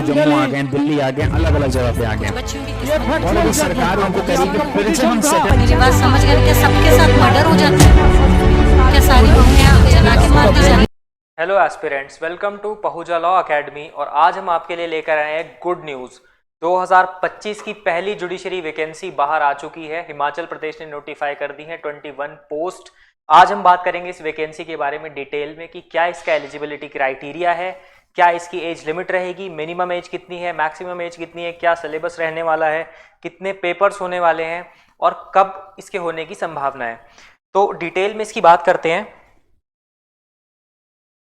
जम्मू आ गए, दिल्ली आ गए, अलग अलग जगह पे आ गए, और अभी सरकार उनको करेगी प्रिजन सेटल। मेरी बात समझ गए? क्या सबके साथ मर्डर हो जाता है? क्या सारी बहुएं जला के मार दी जाती? Hello aspirants, welcome to Pahuja law academy. और आज हम आपके लिए लेकर आए हैं गुड न्यूज़। 2025 की पहली जुडिशरी वैकेंसी बाहर आ चुकी है। हिमाचल प्रदेश ने नोटिफाई कर दी है 21 पोस्ट। आज हम बात करेंगे इस वैकेंसी के बारे में डिटेल में कि क्या इसका एलिजिबिलिटी क्राइटेरिया है, क्या इसकी एज लिमिट रहेगी, मिनिमम एज कितनी है, मैक्सिमम एज कितनी है, क्या सिलेबस रहने वाला है, कितने पेपर्स होने वाले हैं और कब इसके होने की संभावना है। तो डिटेल में इसकी बात करते हैं।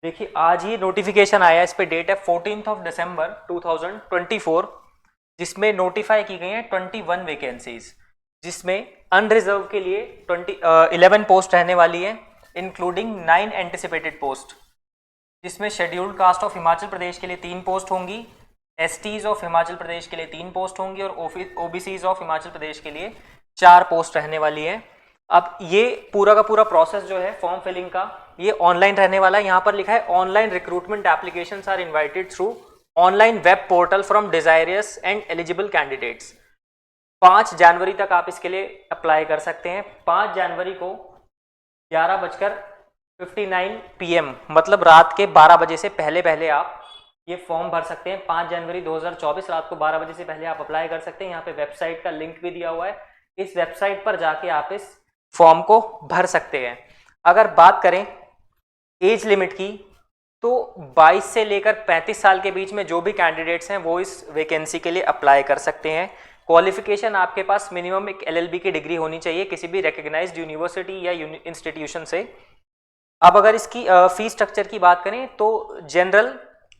देखिए, आज ही नोटिफिकेशन आया, इस पे डेट है 14 दिसंबर 2024, जिसमें नोटिफाई की गई हैं 21 वैकेंसीज, जिसमें अनरिजर्व के लिए 11 पोस्ट रहने वाली है, इंक्लूडिंग 9 एंटिसिपेटेड पोस्ट, जिसमें scheduled caste of Himachal Pradesh के लिए 3 पोस्ट होंगी, एसटीज ऑफ हिमाचल प्रदेश के लिए 3 पोस्ट होंगी और ओबीसीज ऑफ हिमाचल प्रदेश के लिए 4 पोस्ट रहने वाली है। अब ये पूरा का पूरा प्रोसेस जो है फॉर्म फिलिंग का, ये ऑनलाइन रहने वाला है। यहाँ पर लिखा है online recruitment applications are invited through online web portal from desirous and eligible candidates. 5 जनवरी तक आप इसके लिए अप्लाई कर सकते हैं। 5 जनवरी को 11:59 PM, मतलब रात के 12 बजे से पहले पहले आप ये फॉर्म भर सकते हैं। 5 जनवरी 2024 रात को 12 बजे से पहले आप अप्लाई कर सकते हैं। यहाँ पे वेबसाइट का लिंक भी दिया हुआ है, इस वेबसाइट पर जाके आप इस फॉर्म को भर सकते हैं। अगर बात करें एज लिमिट की, तो 22 से लेकर 35 साल के बीच में जो भी कैंडिडेट्स हैं वो इस वैकेंसी के लिए अप्लाई कर सकते हैं। क्वालिफिकेशन आपके पास मिनिमम एक LLB की डिग्री होनी चाहिए किसी भी रिकग्नाइज्ड यूनिवर्सिटी या इंस्टीट्यूशन से। अब अगर इसकी फीस स्ट्रक्चर की बात करें तो जनरल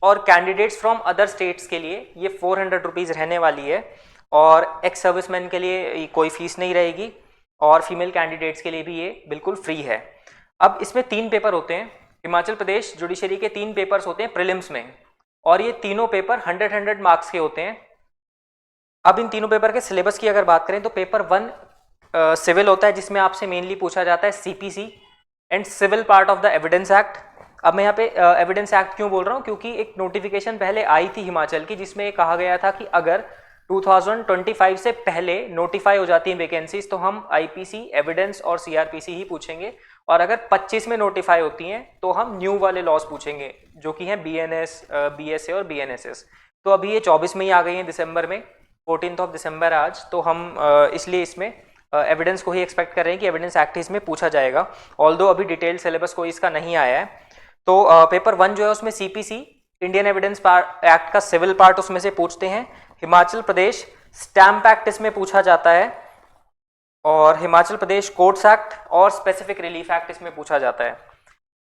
और कैंडिडेट्स फ्रॉम अदर स्टेट्स के लिए ये 400 रुपीज़ रहने वाली है, और एक्स सर्विसमैन के लिए कोई फीस नहीं रहेगी, और फीमेल कैंडिडेट्स के लिए भी ये बिल्कुल फ्री है। अब इसमें 3 पेपर होते हैं। हिमाचल प्रदेश जुडिशरी के 3 पेपर्स होते हैं प्रीलिम्स में, और ये तीनों पेपर 100 मार्क्स के होते हैं। अब इन तीनों पेपर के सिलेबस की अगर बात करें तो पेपर 1 सिविल होता है, जिसमें आपसे मेनली पूछा जाता है CPC and civil part of the evidence act. अब मैं यहाँ पे एविडेंस एक्ट क्यों बोल रहा हूँ, क्योंकि एक नोटिफिकेशन पहले आई थी हिमाचल की, जिसमें ये कहा गया था कि अगर 2025 से पहले नोटिफाई हो जाती हैं वैकेंसीज तो हम IPC, एविडेंस और CRPC ही पूछेंगे, और अगर 25 में नोटिफाई होती हैं तो हम न्यू वाले लॉज पूछेंगे, जो कि हैं BNS, BSA और BNSS। तो अभी ये 24 में ही आ गई हैं दिसंबर में, 14 दिसंबर आज, तो हम इसलिए इसमें एविडेंस को ही एक्सपेक्ट कर रहे हैं कि एविडेंस एक्ट इसमें पूछा जाएगा, ऑल्दो अभी डिटेल सिलेबस कोई इसका नहीं आया है। तो पेपर 1 जो है उसमें CPC, इंडियन एविडेंस एक्ट का सिविल पार्ट उसमें से पूछते हैं। हिमाचल प्रदेश स्टैम्प एक्ट इसमें पूछा जाता है, और हिमाचल प्रदेश कोर्ट्स एक्ट और स्पेसिफिक रिलीफ एक्ट इसमें पूछा जाता है।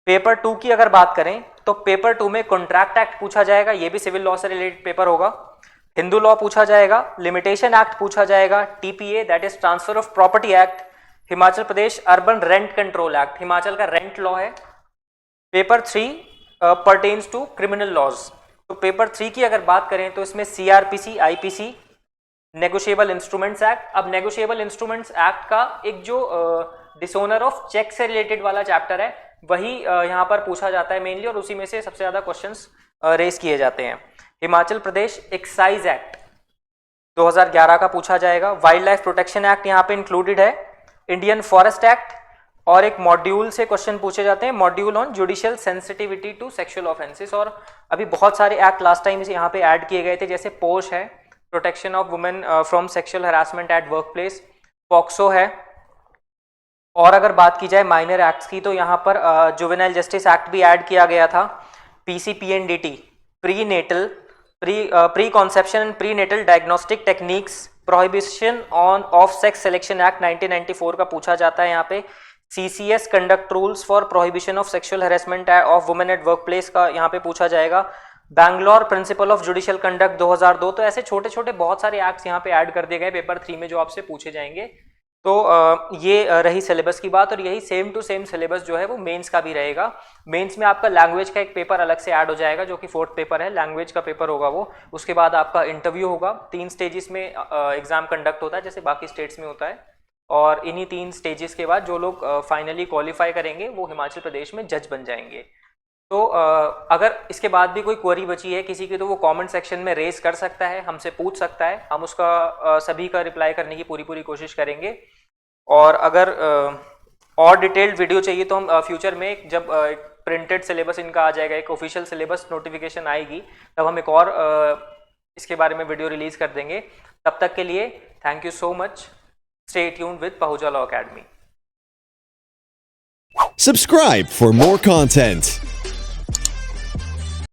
पेपर 2 की अगर बात करें तो पेपर 2 में कॉन्ट्रैक्ट एक्ट पूछा जाएगा, ये भी सिविल लॉ से रिलेटेड पेपर होगा। हिंदू लॉ पूछा जाएगा, लिमिटेशन एक्ट पूछा जाएगा, TPA that is transfer of property act, Himachal Pradesh urban rent control act, Himachal का रेंट लॉ है। Paper 3 pertains to criminal laws. तो पेपर 3 की अगर बात करें तो इसमें CRPC, IPC, negotiable instruments act. अब नेगोशिएबल इंस्ट्रूमेंट्स एक्ट का एक जो डिसोनर ऑफ चेक से रिलेटेड वाला चैप्टर है वही यहाँ पर पूछा जाता है मेनली, और उसी में से सबसे ज्यादा क्वेश्चंस रेस किए जाते हैं। हिमाचल प्रदेश एक्साइज एक्ट 2011 का पूछा जाएगा। वाइल्ड लाइफ प्रोटेक्शन एक्ट यहाँ पे इंक्लूडेड है, इंडियन फॉरेस्ट एक्ट, और एक मॉड्यूल से क्वेश्चन पूछे जाते हैं, module on judicial sensitivity to sexual offences. और अभी बहुत सारे एक्ट लास्ट टाइम यहाँ पे ऐड किए गए थे, जैसे पोश है, protection of women from sexual harassment eight work place, POCSO है, और अगर बात की जाए माइनर एक्ट्स की तो यहाँ पर जुवेनाइल जस्टिस एक्ट भी ऐड किया गया था, PCPNDT, pre conception and pre natal diagnostic techniques, prohibition on of sex selection act 1994 का पूछा जाता है यहाँ पे, CCS conduct rules for prohibition of sexual harassment of women at work place का यहाँ पे पूछा जाएगा, Bangalore principal of judicial conduct 2002। तो ऐसे छोटे छोटे बहुत सारे एक्ट्स यहाँ पे ऐड कर दिए गए पेपर 3 में जो आपसे पूछे जाएंगे। तो ये रही सिलेबस की बात, और यही सेम टू सेम सिलेबस जो है वो मेंस का भी रहेगा। मेंस में आपका लैंग्वेज का एक पेपर अलग से ऐड हो जाएगा, जो कि 4th पेपर है, लैंग्वेज का पेपर होगा वो। उसके बाद आपका इंटरव्यू होगा, 3 स्टेजेस में एग्जाम कंडक्ट होता है जैसे बाकी स्टेट्स में होता है, और इन्हीं 3 स्टेजेस के बाद जो लोग फाइनली क्वालिफाई करेंगे वो हिमाचल प्रदेश में जज बन जाएंगे। तो अगर इसके बाद भी कोई क्वेरी बची है किसी की तो वो कमेंट सेक्शन में रेज कर सकता है, हमसे पूछ सकता है, हम उसका सभी का रिप्लाई करने की पूरी कोशिश करेंगे। और अगर और डिटेल्ड वीडियो चाहिए तो हम फ्यूचर में जब प्रिंटेड सिलेबस इनका आ जाएगा, एक ऑफिशियल सिलेबस नोटिफिकेशन आएगी, तब हम एक और इसके बारे में वीडियो रिलीज कर देंगे। तब तक के लिए thank you so much. Stay tuned with Pahuja law academy. Subscribe for more content.